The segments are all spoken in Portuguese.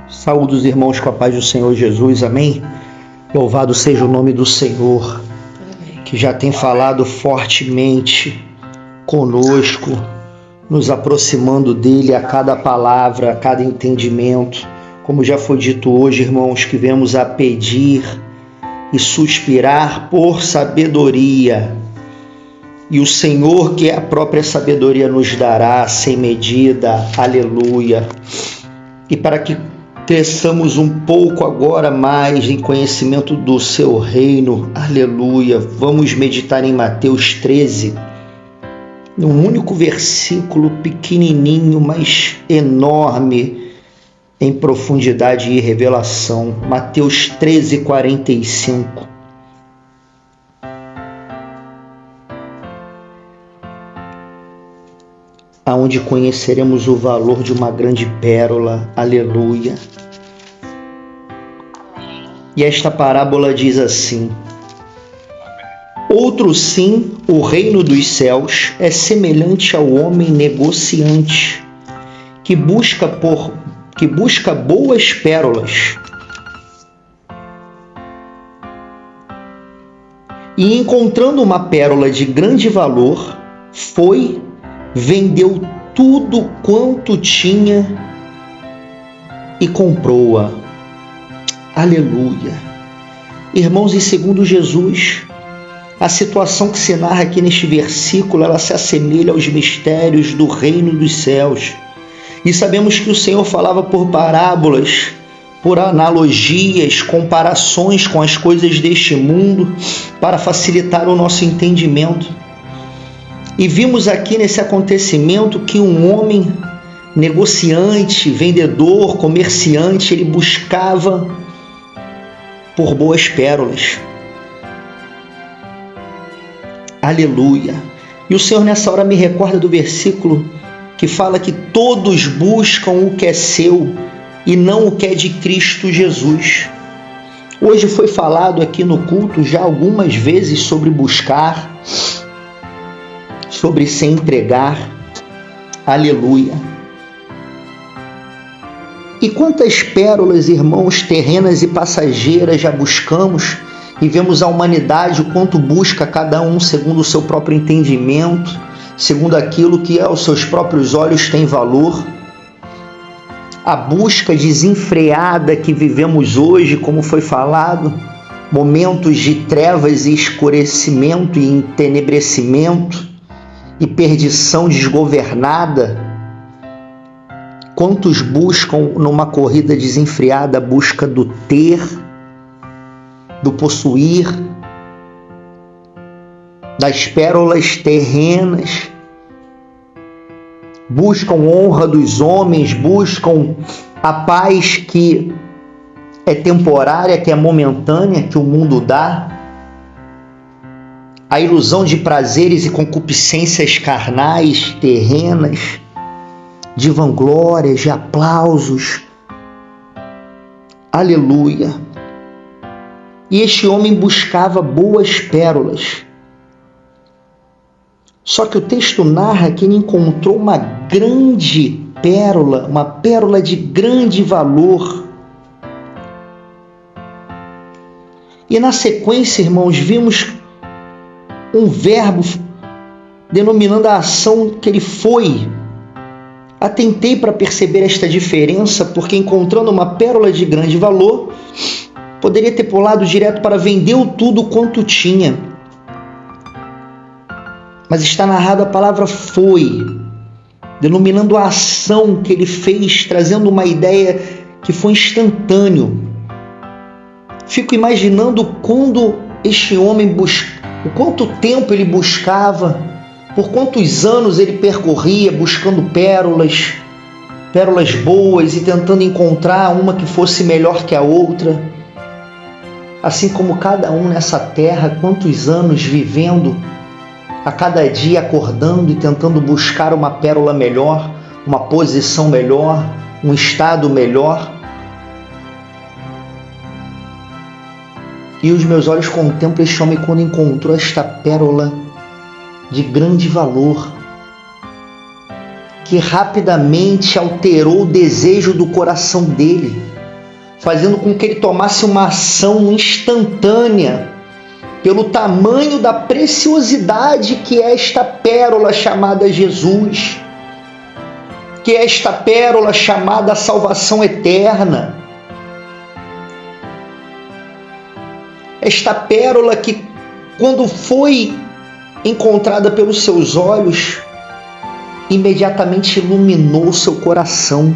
Saúde os irmãos com a paz do Senhor Jesus, amém? Louvado seja o nome do Senhor, que já tem falado fortemente conosco, nos aproximando dele a cada palavra, a cada entendimento. Como já foi dito hoje, irmãos, que viemos a pedir e suspirar por sabedoria. E o Senhor, que é a própria sabedoria, nos dará sem medida, aleluia. E para que cresçamos um pouco agora mais em conhecimento do seu reino, aleluia, vamos meditar em Mateus 13, num único versículo pequenininho, mas enorme em profundidade e revelação. Mateus 13, 45. Aonde conheceremos o valor de uma grande pérola, aleluia. E esta parábola diz assim: outro sim, o reino dos céus é semelhante ao homem negociante que busca boas pérolas. E encontrando uma pérola de grande valor, vendeu tudo quanto tinha e comprou-a. Aleluia. Irmãos, e segundo Jesus, a situação que se narra aqui neste versículo, ela se assemelha aos mistérios do reino dos céus. E sabemos que o Senhor falava por parábolas, por analogias, comparações com as coisas deste mundo, para facilitar o nosso entendimento. E vimos aqui nesse acontecimento que um homem negociante, vendedor, comerciante, ele buscava por boas pérolas. Aleluia. E o Senhor nessa hora me recorda do versículo que fala que todos buscam o que é seu e não o que é de Cristo Jesus. Hoje foi falado aqui no culto já algumas vezes sobre buscar, sobre se entregar, aleluia. E quantas pérolas, irmãos, terrenas e passageiras já buscamos e vemos a humanidade o quanto busca cada um segundo o seu próprio entendimento, segundo aquilo que aos seus próprios olhos tem valor. A busca desenfreada que vivemos hoje, como foi falado, momentos de trevas e escurecimento e entenebrecimento, e perdição desgovernada. Quantos buscam numa corrida desenfreada a busca do ter, do possuir, das pérolas terrenas, buscam honra dos homens, buscam a paz que é temporária, que é momentânea, que o mundo dá, a ilusão de prazeres e concupiscências carnais, terrenas, de vanglórias, de aplausos. Aleluia. E este homem buscava boas pérolas. Só que o texto narra que ele encontrou uma grande pérola, uma pérola de grande valor. E na sequência, irmãos, vimos um verbo denominando a ação que ele foi. Atentei para perceber esta diferença, porque encontrando uma pérola de grande valor, poderia ter pulado direto para vendeu tudo quanto tinha. Mas está narrada a palavra foi, denominando a ação que ele fez, trazendo uma ideia que foi instantâneo. Fico imaginando quando este homem o quanto tempo ele buscava, por quantos anos ele percorria buscando pérolas boas e tentando encontrar uma que fosse melhor que a outra. Assim como cada um nessa terra, quantos anos vivendo, a cada dia acordando e tentando buscar uma pérola melhor, uma posição melhor, um estado melhor. E os meus olhos contemplam este homem quando encontrou esta pérola de grande valor, que rapidamente alterou o desejo do coração dele. fazendo com que ele tomasse uma ação instantânea, pelo tamanho da preciosidade que é esta pérola chamada Jesus, que é esta pérola chamada salvação eterna, esta pérola que, quando foi encontrada pelos seus olhos, imediatamente iluminou seu coração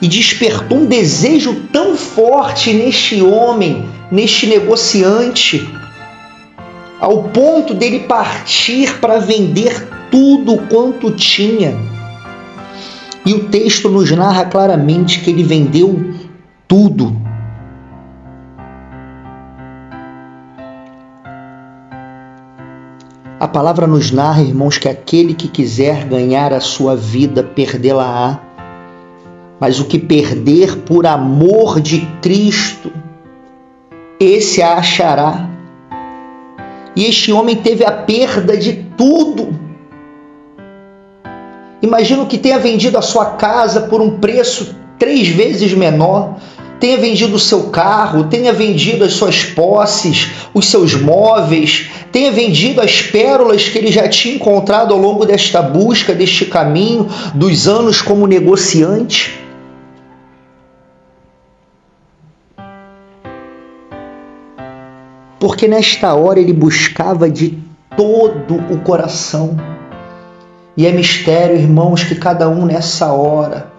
e despertou um desejo tão forte neste homem, neste negociante, ao ponto dele partir para vender tudo quanto tinha. E o texto nos narra claramente que ele vendeu tudo. A palavra nos narra, irmãos, que aquele que quiser ganhar a sua vida, perdê-la-á. Mas o que perder por amor de Cristo, esse a achará. E este homem teve a perda de tudo. Imagino que tenha vendido a sua casa por um preço 3 vezes menor, tenha vendido o seu carro, tenha vendido as suas posses, os seus móveis, tenha vendido as pérolas que ele já tinha encontrado ao longo desta busca, deste caminho, dos anos como negociante. Porque nesta hora ele buscava de todo o coração. E é mistério, irmãos, que cada um nessa hora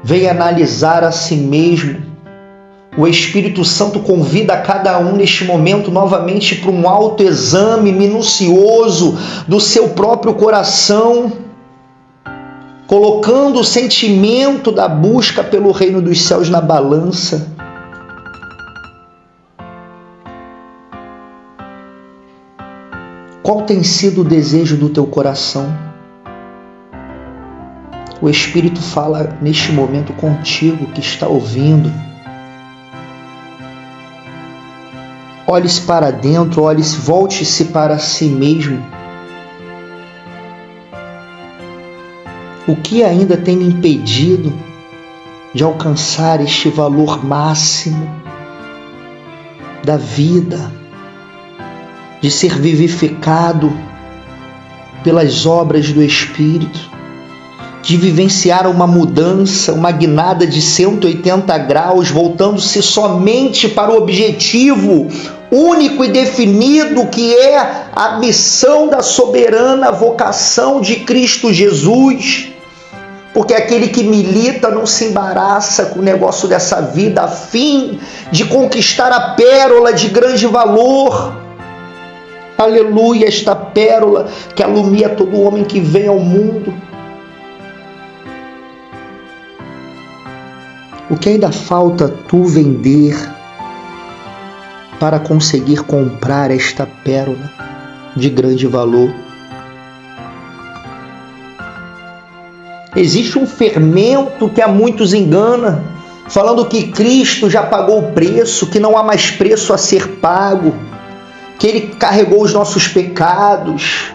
venha analisar a si mesmo. O Espírito Santo convida a cada um neste momento novamente para um autoexame minucioso do seu próprio coração, colocando o sentimento da busca pelo reino dos céus na balança. Qual tem sido o desejo do teu coração? O Espírito fala neste momento contigo que está ouvindo. Olhe-se para dentro, volte-se para si mesmo. O que ainda tem me impedido de alcançar este valor máximo da vida, de ser vivificado pelas obras do Espírito, de vivenciar uma mudança, uma guinada de 180 graus, voltando-se somente para o objetivo único e definido, que é a missão da soberana vocação de Cristo Jesus. Porque aquele que milita não se embaraça com o negócio dessa vida, a fim de conquistar a pérola de grande valor. Aleluia, esta pérola que alumia todo homem que vem ao mundo. O que ainda falta tu vender para conseguir comprar esta pérola de grande valor? Existe um fermento que a muitos engana, falando que Cristo já pagou o preço, que não há mais preço a ser pago, que Ele carregou os nossos pecados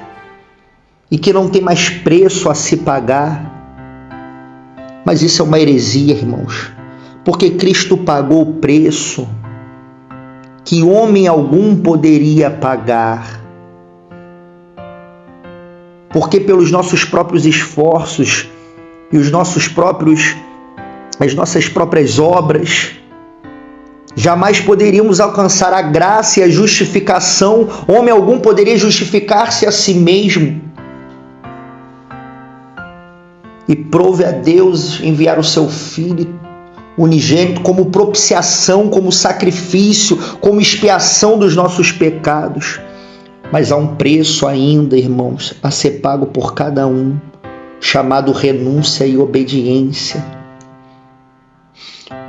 e que não tem mais preço a se pagar. Mas isso é uma heresia, irmãos, porque Cristo pagou o preço que homem algum poderia pagar. Porque pelos nossos próprios esforços e as nossas próprias obras, jamais poderíamos alcançar a graça e a justificação. Homem algum poderia justificar-se a si mesmo. E prove a Deus enviar o seu Filho unigênito como propiciação, como sacrifício, como expiação dos nossos pecados. Mas há um preço ainda, irmãos, a ser pago por cada um, chamado renúncia e obediência.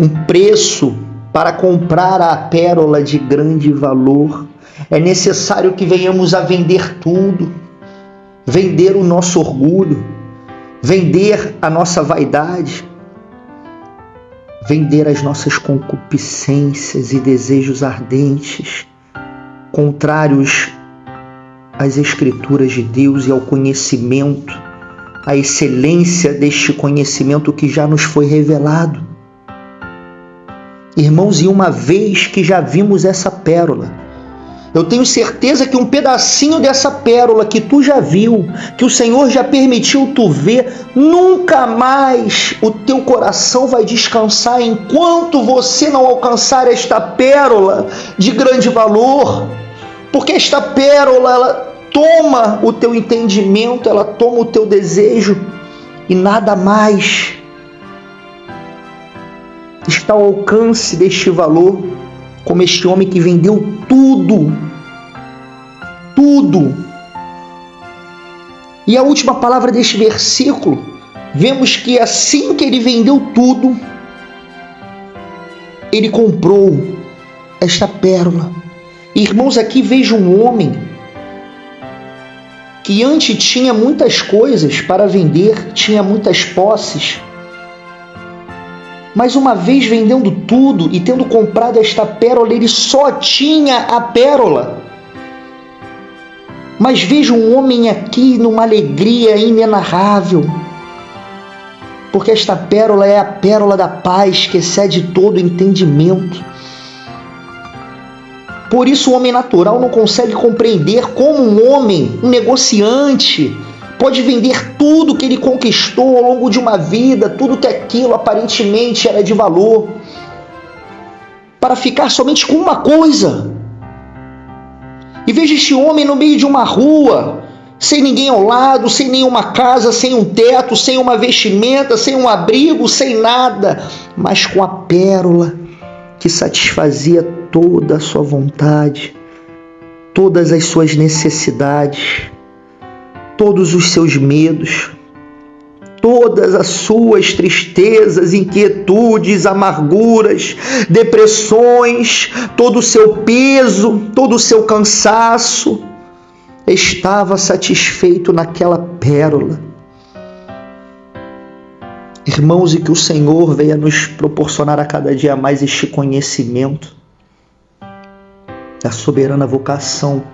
Um preço para comprar a pérola de grande valor. É necessário que venhamos a vender tudo, vender o nosso orgulho, vender a nossa vaidade, vender as nossas concupiscências e desejos ardentes, contrários às Escrituras de Deus e ao conhecimento, à excelência deste conhecimento que já nos foi revelado. Irmãos, e uma vez que já vimos essa pérola, eu tenho certeza que um pedacinho dessa pérola que tu já viu, que o Senhor já permitiu tu ver, nunca mais o teu coração vai descansar enquanto você não alcançar esta pérola de grande valor. Porque esta pérola, ela toma o teu entendimento, ela toma o teu desejo e nada mais está ao alcance deste valor, como este homem que vendeu tudo. E a última palavra deste versículo, vemos que assim que ele vendeu tudo, ele comprou esta pérola. Irmãos, aqui vejo um homem que antes tinha muitas coisas para vender, tinha muitas posses, mas uma vez vendendo tudo e tendo comprado esta pérola, ele só tinha a pérola. Mas vejo um homem aqui numa alegria inenarrável, porque esta pérola é a pérola da paz que excede todo entendimento. Por isso o homem natural não consegue compreender como um homem, um negociante, pode vender tudo que ele conquistou ao longo de uma vida, tudo que aquilo aparentemente era de valor, para ficar somente com uma coisa. E veja este homem no meio de uma rua, sem ninguém ao lado, sem nenhuma casa, sem um teto, sem uma vestimenta, sem um abrigo, sem nada, mas com a pérola que satisfazia toda a sua vontade, todas as suas necessidades, todos os seus medos, todas as suas tristezas, inquietudes, amarguras, depressões, todo o seu peso, todo o seu cansaço, estava satisfeito naquela pérola. Irmãos, e que o Senhor venha nos proporcionar a cada dia mais este conhecimento da soberana vocação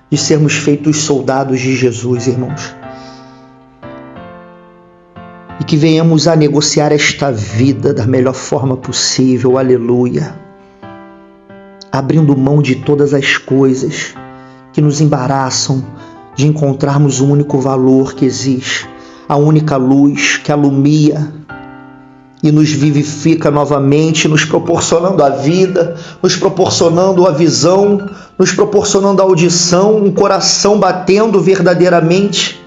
de sermos feitos soldados de Jesus, irmãos. E que venhamos a negociar esta vida da melhor forma possível, aleluia. Abrindo mão de todas as coisas que nos embaraçam de encontrarmos o único valor que existe, a única luz que alumia e nos vivifica novamente, nos proporcionando a vida, nos proporcionando a visão, nos proporcionando a audição, um coração batendo verdadeiramente.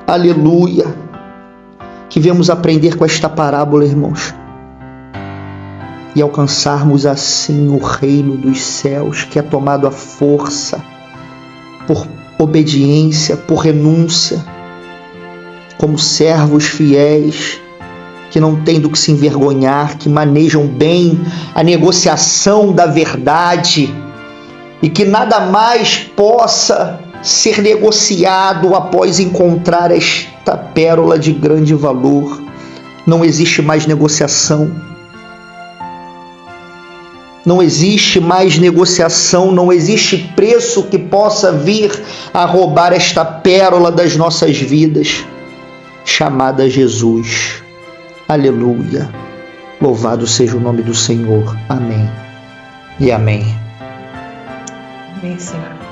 Aleluia! Que venhamos aprender com esta parábola, irmãos, e alcançarmos assim o reino dos céus, que é tomado à força, por obediência, por renúncia, como servos fiéis, que não têm do que se envergonhar, que manejam bem a negociação da verdade e que nada mais possa ser negociado após encontrar esta pérola de grande valor. Não existe mais negociação. Não existe mais negociação, não existe preço que possa vir a roubar esta pérola das nossas vidas, chamada Jesus. Aleluia. Louvado seja o nome do Senhor. Amém e amém. Amém, Senhor.